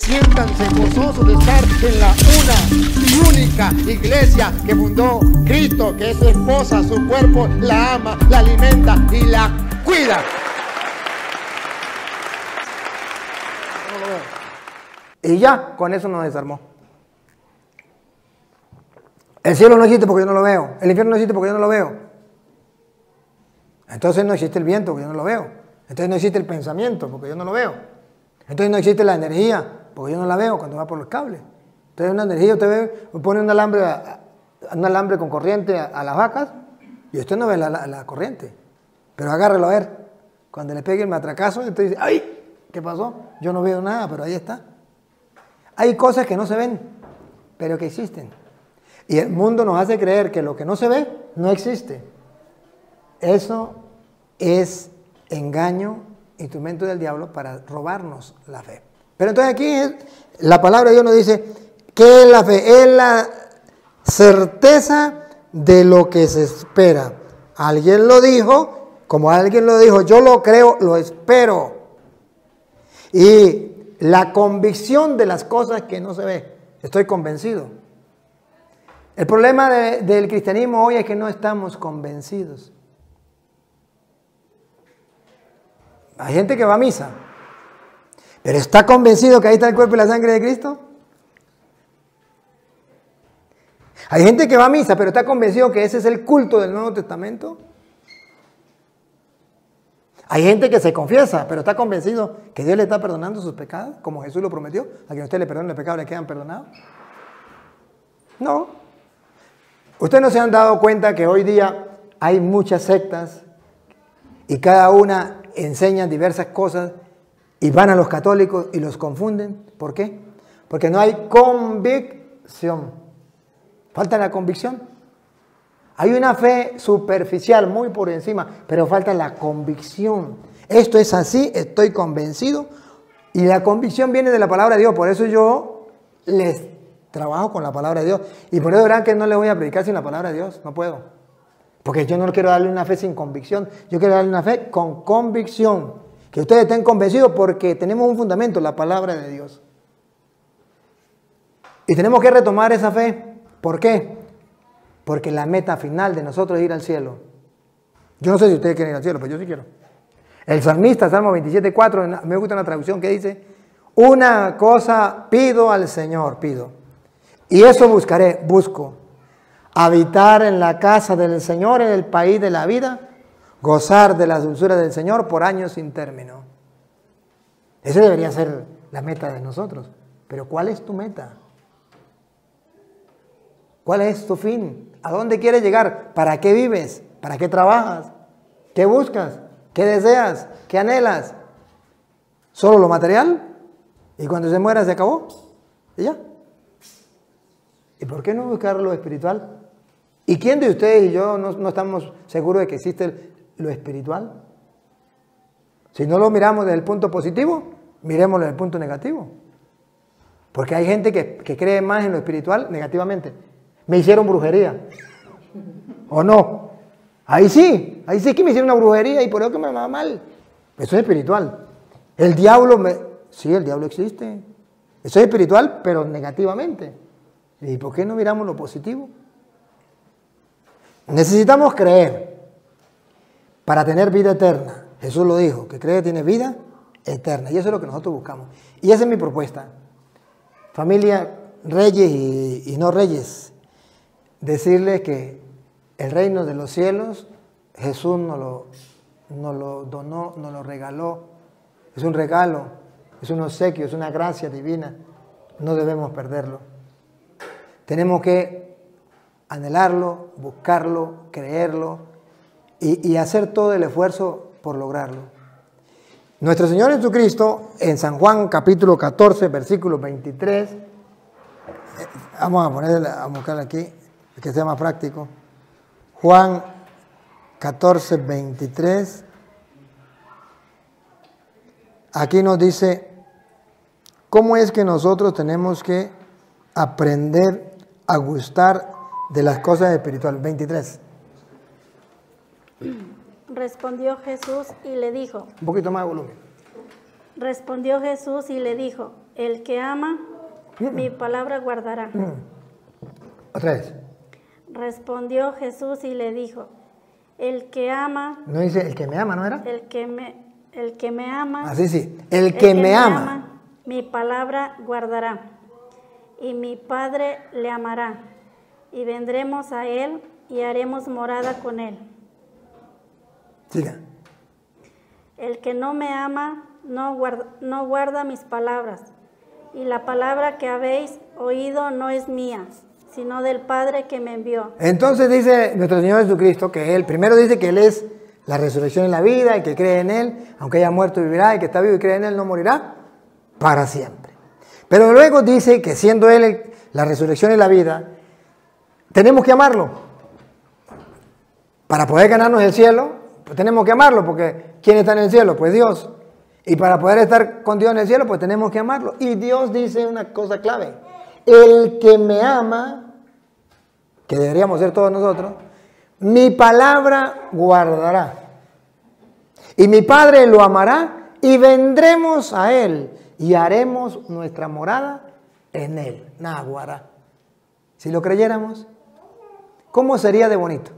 Siéntanse gozosos de estar en la una y única iglesia que fundó Cristo, que es su esposa, su cuerpo, la ama, la alimenta y la cuida. Y ya, con eso nos desarmó. El cielo no existe porque yo no lo veo. El infierno no existe porque yo no lo veo. Entonces no existe el viento porque yo no lo veo. Entonces no existe el pensamiento porque yo no lo veo. Entonces no existe la energía porque yo no la veo cuando va por los cables. Entonces una energía, usted ve, pone un alambre con corriente a las vacas y usted no ve la corriente. Pero agárrelo a ver. Cuando le pegue el matracazo, usted dice, ¡ay! ¿Qué pasó? Yo no veo nada, pero ahí está. Hay cosas que no se ven, pero que existen. Y el mundo nos hace creer que lo que no se ve, no existe. Eso es engaño, instrumento del diablo para robarnos la fe. Pero entonces aquí la palabra de Dios nos dice, ¿qué es la fe? Es la certeza de lo que se espera. Alguien lo dijo, como alguien lo dijo, yo lo creo, lo espero. Y la convicción de las cosas que no se ve. Estoy convencido. El problema del cristianismo hoy es que no estamos convencidos. Hay gente que va a misa, pero ¿está convencido que ahí está el cuerpo y la sangre de Cristo? Hay gente que va a misa, pero ¿está convencido que ese es el culto del Nuevo Testamento? Hay gente que se confiesa, pero está convencido que Dios le está perdonando sus pecados, como Jesús lo prometió, a quien usted le perdone los pecados le quedan perdonados. No. Ustedes no se han dado cuenta que hoy día hay muchas sectas y cada una enseña diversas cosas y van a los católicos y los confunden. ¿Por qué? Porque no hay convicción. Falta la convicción. Hay una fe superficial, muy por encima, pero falta la convicción. Esto es así, estoy convencido. Y la convicción viene de la palabra de Dios. Por eso yo les trabajo con la palabra de Dios. Y por eso verán que no les voy a predicar sin la palabra de Dios. No puedo. Porque yo no quiero darle una fe sin convicción. Yo quiero darle una fe con convicción. Que ustedes estén convencidos porque tenemos un fundamento, la palabra de Dios. Y tenemos que retomar esa fe. ¿Por qué? Porque la meta final de nosotros es ir al cielo. Yo no sé si ustedes quieren ir al cielo, pero yo sí quiero. El salmista, Salmo 27:4, me gusta una traducción que dice, una cosa pido al Señor, pido. Y eso buscaré, busco. Habitar en la casa del Señor, en el país de la vida, gozar de las dulzuras del Señor por años sin término. Esa debería ser la meta de nosotros. Pero ¿cuál es tu meta? ¿Cuál es tu fin? ¿A dónde quieres llegar? ¿Para qué vives? ¿Para qué trabajas? ¿Qué buscas? ¿Qué deseas? ¿Qué anhelas? ¿Solo lo material? ¿Y cuando se muera se acabó? ¿Y ya? ¿Y por qué no buscar lo espiritual? ¿Y quién de ustedes y yo no estamos seguros de que existe lo espiritual? Si no lo miramos desde el punto positivo, miremoslo desde el punto negativo. Porque hay gente que cree más en lo espiritual negativamente. Me hicieron brujería. ¿O no? Ahí sí que me hicieron una brujería y por eso que me va mal. Eso es espiritual. El diablo, sí, el diablo existe. Eso es espiritual, pero negativamente. ¿Y por qué no miramos lo positivo? Necesitamos creer para tener vida eterna. Jesús lo dijo, que cree tiene vida eterna. Y eso es lo que nosotros buscamos. Y esa es mi propuesta. Familia, reyes y no reyes, decirles que el reino de los cielos, Jesús nos lo donó, nos lo regaló. Es un regalo, es un obsequio, es una gracia divina. No debemos perderlo. Tenemos que anhelarlo, buscarlo, creerlo y hacer todo el esfuerzo por lograrlo. Nuestro Señor Jesucristo, en San Juan capítulo 14, versículo 23, vamos a buscar aquí, que sea más práctico. Juan 14, 23. Aquí nos dice, ¿cómo es que nosotros tenemos que aprender a gustar de las cosas espirituales? 23. Respondió Jesús y le dijo. Un poquito más de volumen. Respondió Jesús y le dijo, El que ama, mi palabra guardará. Otra vez. Respondió Jesús y le dijo, el que ama, No dice el que me ama, ¿no era? el que me ama, Así sí. El que me ama. mi palabra guardará. Y mi Padre le amará. Y vendremos a él y haremos morada con él. Siga. El que no me ama no guarda mis palabras. Y la palabra que habéis oído no es mía, sino del Padre que me envió. Entonces dice nuestro Señor Jesucristo que Él, primero dice que Él es la resurrección y la vida, y que cree en Él, aunque haya muerto vivirá, y que está vivo y cree en Él no morirá para siempre. Pero luego dice que siendo Él la resurrección y la vida, tenemos que amarlo. Para poder ganarnos el cielo, pues tenemos que amarlo, porque ¿quién está en el cielo? Pues Dios. Y para poder estar con Dios en el cielo, pues tenemos que amarlo. Y Dios dice una cosa clave. El que me ama, que deberíamos ser todos nosotros, mi palabra guardará. Y mi Padre lo amará y vendremos a Él y haremos nuestra morada en Él. Naguará. Si lo creyéramos, ¿cómo sería de bonito?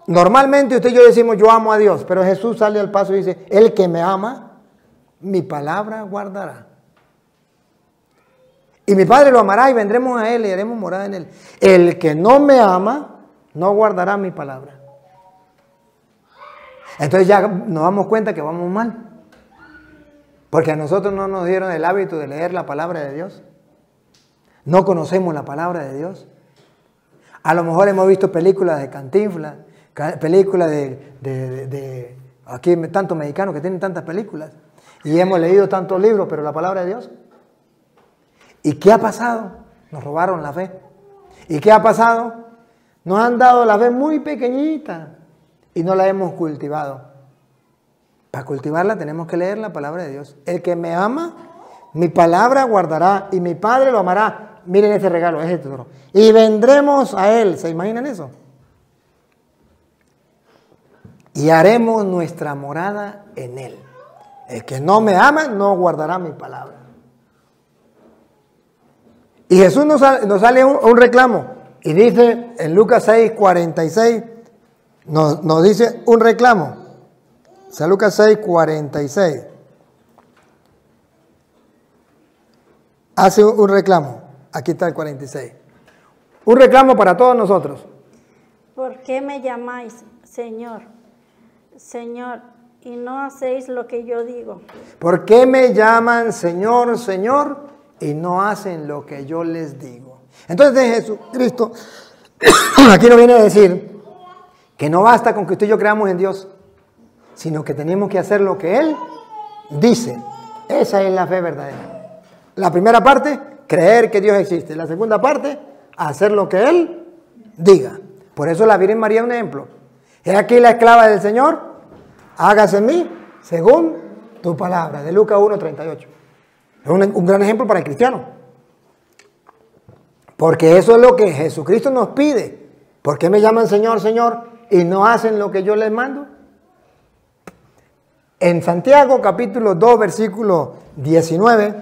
Normalmente usted y yo decimos yo amo a Dios, pero Jesús sale al paso y dice, el que me ama, mi palabra guardará. Y mi Padre lo amará y vendremos a Él y haremos morada en Él. El que no me ama, no guardará mi palabra. Entonces ya nos damos cuenta que vamos mal. Porque a nosotros no nos dieron el hábito de leer la palabra de Dios. No conocemos la palabra de Dios. A lo mejor hemos visto películas de Cantinflas, películas de aquí tantos mexicanos que tienen tantas películas. Y hemos leído tantos libros, pero la palabra de Dios. ¿Y qué ha pasado? Nos robaron la fe. ¿Y qué ha pasado? Nos han dado la fe muy pequeñita y no la hemos cultivado. Para cultivarla tenemos que leer la palabra de Dios. El que me ama, mi palabra guardará y mi Padre lo amará. Miren ese regalo, es este otro. Y vendremos a Él. ¿Se imaginan eso? Y haremos nuestra morada en Él. El que no me ama no guardará mi palabra. Y Jesús nos sale un reclamo. Y dice en Lucas 6:46, nos dice un reclamo. O sea, Lucas 6:46. Hace un reclamo. Aquí está el 46. Un reclamo para todos nosotros. ¿Por qué me llamáis Señor, Señor, y no hacéis lo que yo digo? ¿Por qué me llaman Señor, Señor, y no hacen lo que yo les digo? Entonces Jesucristo aquí nos viene a decir que no basta con que usted y yo creamos en Dios, sino que tenemos que hacer lo que Él dice. Esa es la fe verdadera. La primera parte, creer que Dios existe. La segunda parte, hacer lo que Él diga. Por eso la Virgen María es un ejemplo. He aquí la esclava del Señor, hágase en mí según tu palabra. De Lucas 1:38. Es un gran ejemplo para el cristiano. Porque eso es lo que Jesucristo nos pide. ¿Por qué me llaman Señor, Señor y no hacen lo que yo les mando? En Santiago capítulo 2 versículo 19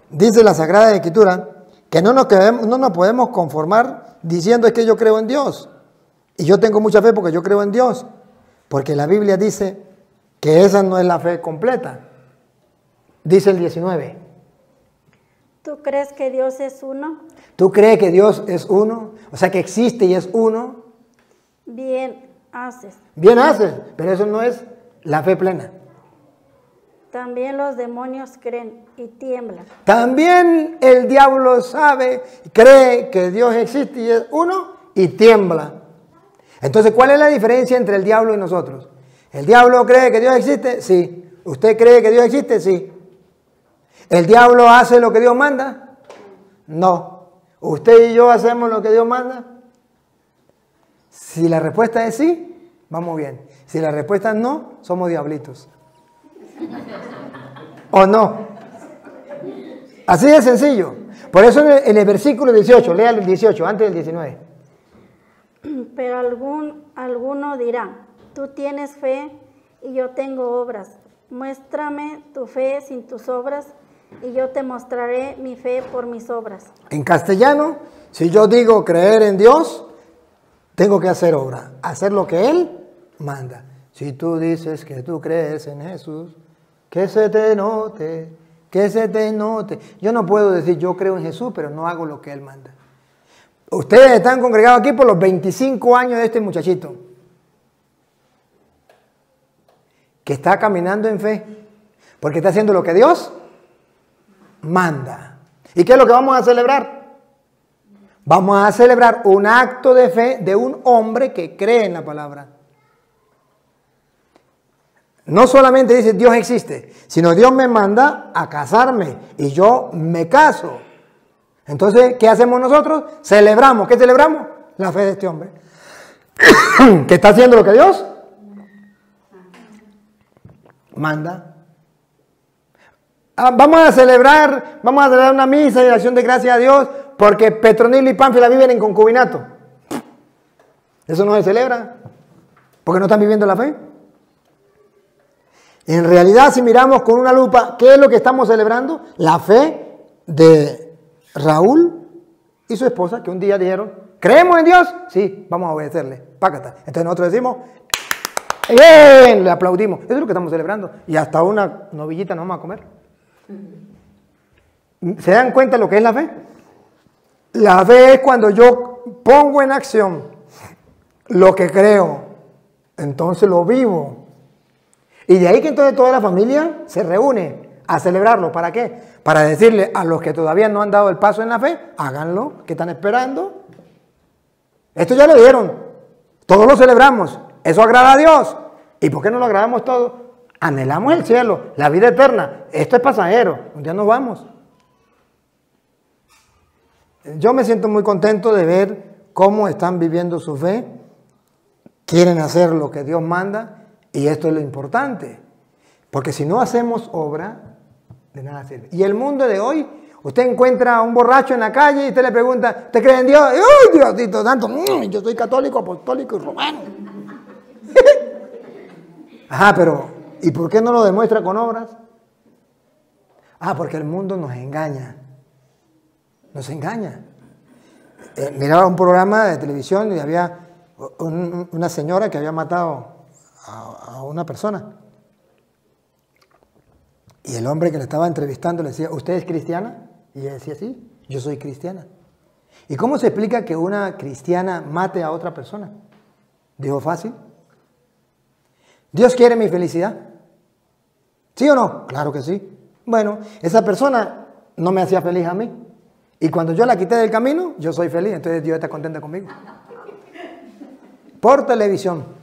dice la Sagrada Escritura que no nos podemos conformar diciendo es que yo creo en Dios. Y yo tengo mucha fe porque yo creo en Dios. Porque la Biblia dice que esa no es la fe completa. Dice el 19. ¿Tú crees que Dios es uno? ¿Tú crees que Dios es uno? O sea, que existe y es uno. Bien haces. Bien haces, pero eso no es la fe plena. También los demonios creen y tiemblan. También el diablo sabe, cree que Dios existe y es uno y tiembla. Entonces, ¿cuál es la diferencia entre el diablo y nosotros? ¿El diablo cree que Dios existe? Sí. ¿Usted cree que Dios existe? Sí. ¿El diablo hace lo que Dios manda? No. ¿Usted y yo hacemos lo que Dios manda? Si la respuesta es sí, vamos bien. Si la respuesta es no, somos diablitos. ¿O no? Así de sencillo. Por eso en el versículo 18, lea el 18, antes del 19. Pero alguno dirá, tú tienes fe y yo tengo obras. Muéstrame tu fe sin tus obras y yo te mostraré mi fe por mis obras. En castellano, si yo digo creer en Dios, tengo que hacer obra, hacer lo que Él manda. Si tú dices que tú crees en Jesús, que se te note, que se te note. Yo no puedo decir yo creo en Jesús, pero no hago lo que Él manda. Ustedes están congregados aquí por los 25 años de este muchachito, que está caminando en fe, porque está haciendo lo que Dios manda. ¿Y qué es lo que vamos a celebrar? Vamos a celebrar un acto de fe de un hombre que cree en la palabra. No solamente dice Dios existe, sino Dios me manda a casarme y yo me caso. Entonces, ¿qué hacemos nosotros? Celebramos. ¿Qué celebramos? La fe de este hombre. ¿Que está haciendo lo que Dios manda? Vamos a celebrar una misa de acción de gracias a Dios porque Petronilo y Pánfila viven en concubinato. Eso no se celebra porque no están viviendo la fe. En realidad, si miramos con una lupa, ¿qué es lo que estamos celebrando? La fe de Raúl y su esposa, que un día dijeron, ¿creemos en Dios? Sí, vamos a obedecerle. Pácata. Entonces nosotros decimos, ¡bien! Le aplaudimos. Eso es lo que estamos celebrando. Y hasta una novillita nos vamos a comer. ¿Se dan cuenta de lo que es la fe? La fe es cuando yo pongo en acción lo que creo, entonces lo vivo. Y de ahí que entonces toda la familia se reúne a celebrarlo. ¿Para qué? Para decirle a los que todavía no han dado el paso en la fe, háganlo, que están esperando. Esto ya lo dieron. Todos lo celebramos. Eso agrada a Dios. ¿Y por qué no lo agradamos todos? Anhelamos el cielo, la vida eterna. Esto es pasajero. Un día nos vamos. Yo me siento muy contento de ver cómo están viviendo su fe. Quieren hacer lo que Dios manda. Y esto es lo importante, porque si no hacemos obra, de nada sirve. Y el mundo de hoy, usted encuentra a un borracho en la calle y usted le pregunta, ¿usted cree en Dios? ¡Uy, Diosito santo! Yo soy católico, apostólico y romano. Ajá, pero ¿y por qué no lo demuestra con obras? Porque el mundo nos engaña. Nos engaña. Miraba un programa de televisión y había una señora que había matado a una persona. Y el hombre que le estaba entrevistando le decía, ¿usted es cristiana? Y ella decía, sí, yo soy cristiana. ¿Y cómo se explica que una cristiana mate a otra persona? Dijo, fácil. ¿Dios quiere mi felicidad? ¿Sí o no? Claro que sí. Bueno, esa persona no me hacía feliz a mí. Y cuando yo la quité del camino, yo soy feliz. Entonces Dios está contento conmigo. Por televisión.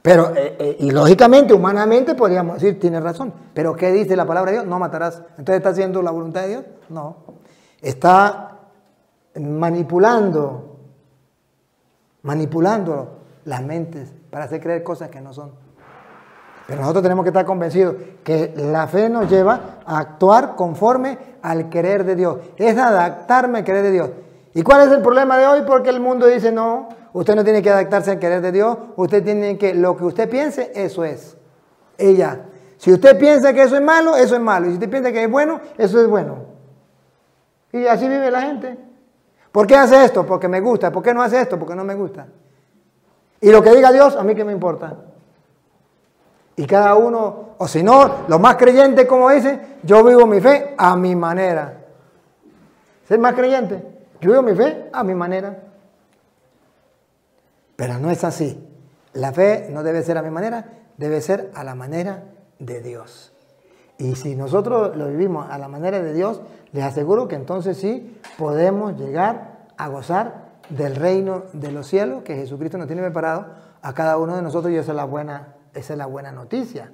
Pero, y lógicamente, humanamente, podríamos decir, tiene razón. Pero, ¿qué dice la palabra de Dios? No matarás. Entonces, ¿está haciendo la voluntad de Dios? No. Está manipulando las mentes para hacer creer cosas que no son. Pero nosotros tenemos que estar convencidos que la fe nos lleva a actuar conforme al querer de Dios. Es adaptarme al querer de Dios. ¿Y cuál es el problema de hoy? Porque el mundo dice, no, usted no tiene que adaptarse al querer de Dios, usted tiene que, lo que usted piense, eso es. Ella. Si usted piensa que eso es malo, eso es malo. Y si usted piensa que es bueno, eso es bueno. Y así vive la gente. ¿Por qué hace esto? Porque me gusta. ¿Por qué no hace esto? Porque no me gusta. Y lo que diga Dios, a mí qué me importa. Y cada uno, o si no, los más creyentes, como dicen, yo vivo mi fe a mi manera. ¿Ser más creyente? Yo vivo mi fe a mi manera. Pero no es así. La fe no debe ser a mi manera, debe ser a la manera de Dios. Y si nosotros lo vivimos a la manera de Dios, les aseguro que entonces sí podemos llegar a gozar del reino de los cielos que Jesucristo nos tiene preparado a cada uno de nosotros, y esa es la buena noticia.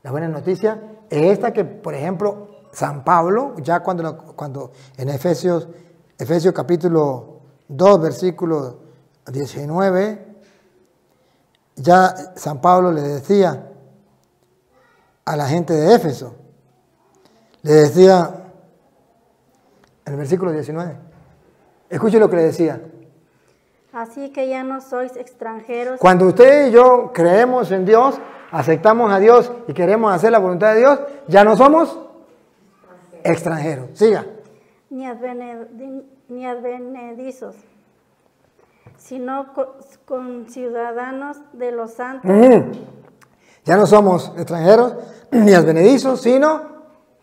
La buena noticia es esta, que, por ejemplo, San Pablo, ya cuando en Efesios capítulo 2, versículo 19, ya San Pablo le decía a la gente de Éfeso, le decía en el versículo 19, escuche lo que le decía. Así que ya no sois extranjeros. Cuando usted y yo creemos en Dios, aceptamos a Dios y queremos hacer la voluntad de Dios, ya no somos extranjeros. Siga. Ni advenedizos, sino con ciudadanos de los santos. Ya no somos extranjeros ni advenedizos, sino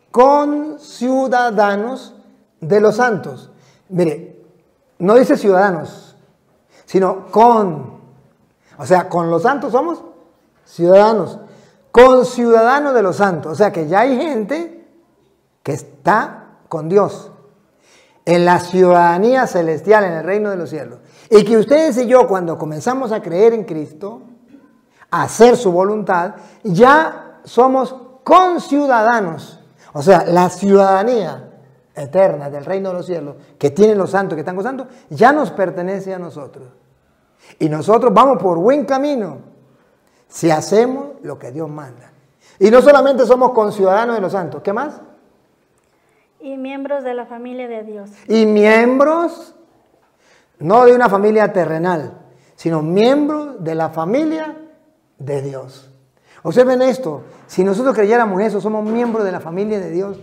con ciudadanos de los santos. Mire, no dice ciudadanos, sino con. O sea, con los santos somos ciudadanos, con ciudadanos de los santos. O sea que ya hay gente que está con Dios en la ciudadanía celestial, en el reino de los cielos. Y que ustedes y yo, cuando comenzamos a creer en Cristo, a hacer su voluntad, ya somos conciudadanos. O sea, la ciudadanía eterna del reino de los cielos que tienen los santos, que están gozando, ya nos pertenece a nosotros. Y nosotros vamos por buen camino si hacemos lo que Dios manda. Y no solamente somos conciudadanos de los santos, ¿qué más? Y miembros de la familia de Dios. Y miembros, no de una familia terrenal, sino miembros de la familia de Dios. Observen esto, si nosotros creyéramos eso, somos miembros de la familia de Dios.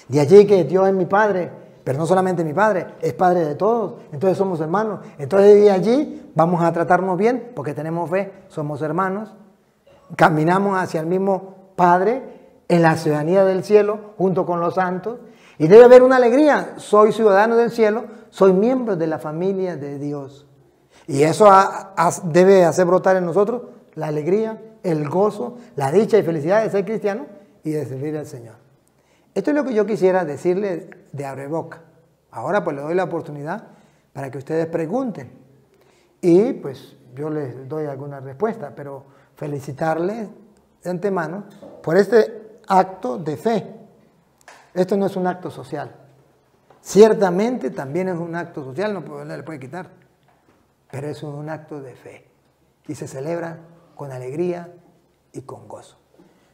De allí que Dios es mi Padre, pero no solamente mi Padre, es Padre de todos, entonces somos hermanos. Entonces de allí vamos a tratarnos bien, porque tenemos fe, somos hermanos, caminamos hacia el mismo Padre, en la ciudadanía del cielo, junto con los santos, y debe haber una alegría. Soy ciudadano del cielo, soy miembro de la familia de Dios. Y eso debe hacer brotar en nosotros la alegría, el gozo, la dicha y felicidad de ser cristiano y de servir al Señor. Esto es lo que yo quisiera decirle de abreboca. Ahora pues le doy la oportunidad para que ustedes pregunten. Y pues yo les doy alguna respuesta, pero felicitarles de antemano por este acto de fe. Esto no es un acto social. Ciertamente también es un acto social, no le puede quitar, pero es un acto de fe y se celebra con alegría y con gozo.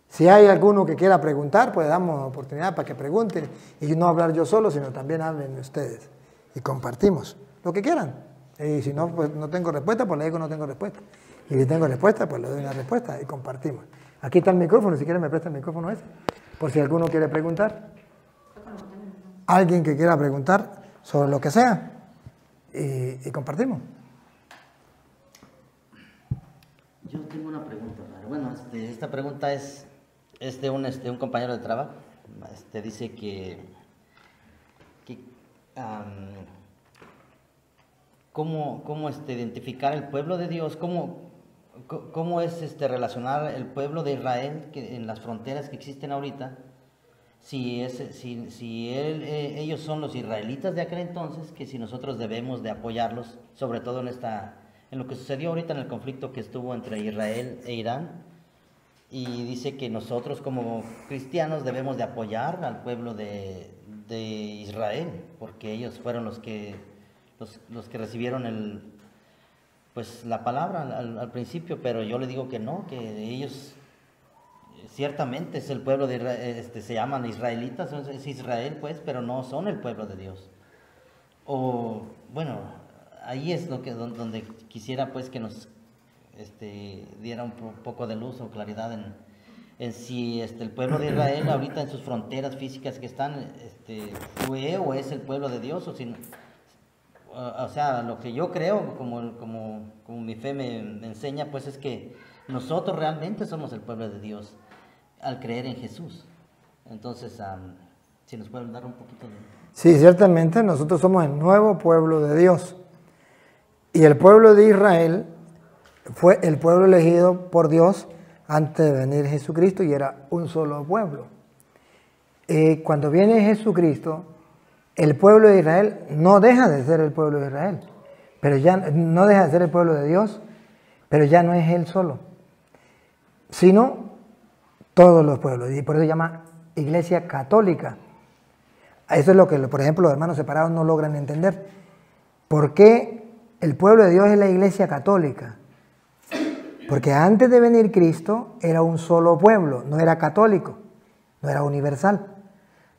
Si hay alguno que quiera preguntar, pues damos oportunidad para que pregunten y no hablar yo solo, sino también hablen ustedes y compartimos lo que quieran. Y si no, pues no tengo respuesta, pues le digo no tengo respuesta. Y si tengo respuesta, pues le doy una respuesta y compartimos. Aquí está el micrófono, si quieren me presta el micrófono ese, por si alguno quiere preguntar. Alguien que quiera preguntar sobre lo que sea y compartimos. Yo tengo una pregunta. Bueno, esta pregunta es de un compañero de trabajo. Dice que cómo identificar el pueblo de Dios, cómo es relacionar el pueblo de Israel en las fronteras que existen ahorita, si ellos son los israelitas de aquel entonces, que si nosotros debemos de apoyarlos, sobre todo en lo que sucedió ahorita en el conflicto que estuvo entre Israel e Irán, y dice que nosotros como cristianos debemos de apoyar al pueblo de Israel, porque ellos fueron los que recibieron la palabra al principio, pero yo le digo que no, que ellos ciertamente es el pueblo de Israel, se llaman israelitas, es Israel pues, pero no son el pueblo de Dios. O bueno, ahí es donde quisiera pues que nos diera un poco de luz o claridad en si el pueblo de Israel ahorita en sus fronteras físicas que están fue o es el pueblo de Dios, o si o sea, lo que yo creo, como mi fe me enseña, pues es que nosotros realmente somos el pueblo de Dios al creer en Jesús. Entonces, si nos pueden dar un poquito de... Sí, ciertamente nosotros somos el nuevo pueblo de Dios. Y el pueblo de Israel fue el pueblo elegido por Dios antes de venir Jesucristo y era un solo pueblo. Cuando viene Jesucristo, el pueblo de Israel no deja de ser el pueblo de Israel, pero ya no deja de ser el pueblo de Dios, pero ya no es él solo, sino todos los pueblos, y por eso se llama Iglesia Católica. Eso es lo que, por ejemplo, los hermanos separados no logran entender. ¿Por qué el pueblo de Dios es la Iglesia Católica? Porque antes de venir Cristo era un solo pueblo, no era católico, no era universal.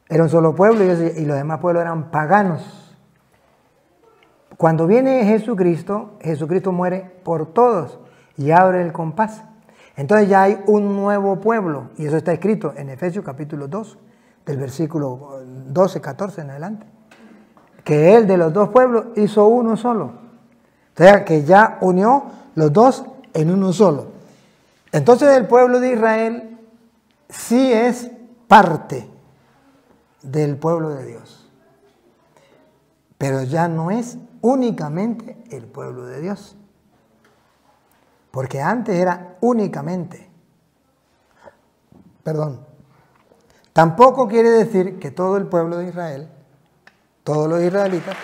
Era un solo pueblo y los demás pueblos eran paganos. Cuando viene Jesucristo, Jesucristo muere por todos y abre el compás. Entonces ya hay un nuevo pueblo, y eso está escrito en Efesios capítulo 2, del versículo 12, 14 en adelante, que Él de los dos pueblos hizo uno solo. O sea, que ya unió los dos en uno solo. Entonces el pueblo de Israel sí es parte del pueblo de Dios, pero ya no es únicamente el pueblo de Dios, porque antes era únicamente. Tampoco quiere decir que todo el pueblo de Israel, todos los israelitas,